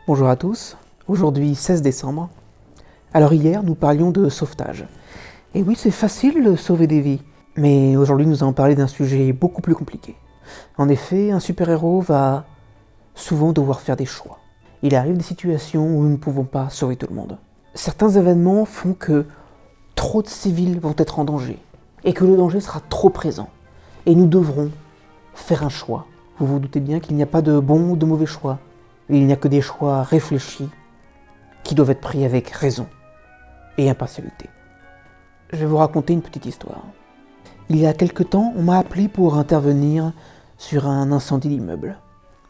Bonjour à tous, aujourd'hui 16 décembre. Alors hier, nous parlions de sauvetage. Et oui, c'est facile de sauver des vies, mais aujourd'hui nous allons parler d'un sujet beaucoup plus compliqué. En effet, un super-héros va souvent devoir faire des choix. Il arrive des situations où nous ne pouvons pas sauver tout le monde. Certains événements font que trop de civils vont être en danger, et que le danger sera trop présent. Et nous devrons faire un choix. Vous vous doutez bien qu'il n'y a pas de bon ou de mauvais choix. Il n'y a que des choix réfléchis qui doivent être pris avec raison et impartialité. Je vais vous raconter une petite histoire. Il y a quelque temps, on m'a appelé pour intervenir sur un incendie d'immeuble.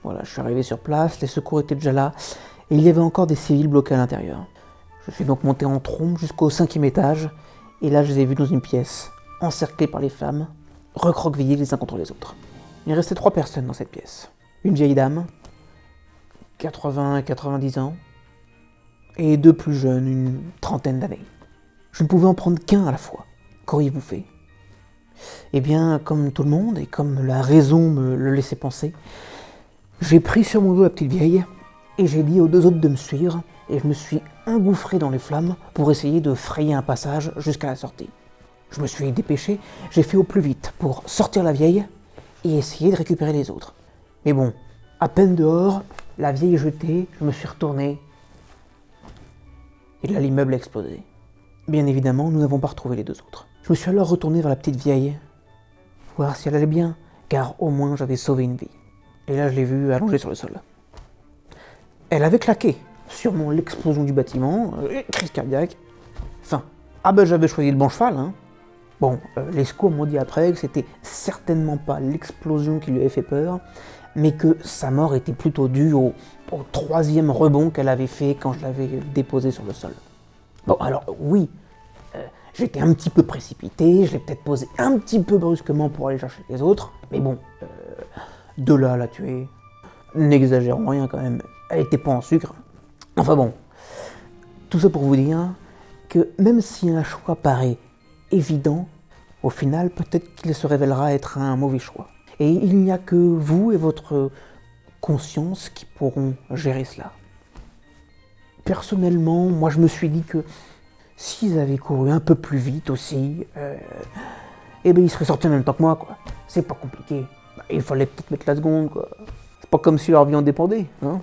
Voilà, je suis arrivé sur place, les secours étaient déjà là, et il y avait encore des civils bloqués à l'intérieur. Je suis donc monté en trombe jusqu'au 5e étage, et là je les ai vus dans une pièce, encerclés par les flammes, recroquevillés les uns contre les autres. Il restait 3 personnes dans cette pièce. Une vieille dame, 80-90 ans, et 2 plus jeunes, une trentaine d'années. Je ne pouvais en prendre qu'un à la fois. Qu'auriez-vous fait ? Eh bien, comme tout le monde, et comme la raison me le laissait penser, j'ai pris sur mon dos la petite vieille, et j'ai dit aux 2 autres de me suivre, et je me suis engouffré dans les flammes pour essayer de frayer un passage jusqu'à la sortie. Je me suis dépêché, j'ai fait au plus vite pour sortir la vieille et essayer de récupérer les autres. Mais bon, à peine dehors, la vieille est jetée, je me suis retourné, et là l'immeuble a explosé. Bien évidemment, nous n'avons pas retrouvé les 2 autres. Je me suis alors retourné vers la petite vieille, voir si elle allait bien, car au moins j'avais sauvé une vie. Et là je l'ai vue allongée sur le sol. Elle avait claqué, sûrement l'explosion du bâtiment, crise cardiaque. Enfin, j'avais choisi le bon cheval, hein. Bon, les secours m'ont dit après que c'était certainement pas l'explosion qui lui avait fait peur, mais que sa mort était plutôt due au 3e rebond qu'elle avait fait quand je l'avais déposée sur le sol. Bon, alors oui, j'étais un petit peu précipité, je l'ai peut-être posé un petit peu brusquement pour aller chercher les autres, mais bon, de là à la tuer, n'exagérons rien quand même, elle était pas en sucre. Enfin bon, tout ça pour vous dire que même si un choix paraît évident, au final, peut-être qu'il se révélera être un mauvais choix. Et il n'y a que vous et votre conscience qui pourront gérer cela. Personnellement, moi je me suis dit que s'ils avaient couru un peu plus vite aussi, ils seraient sortis en même temps que moi, quoi. C'est pas compliqué. Il fallait peut-être mettre la seconde, quoi. C'est pas comme si leur vie en dépendait, hein.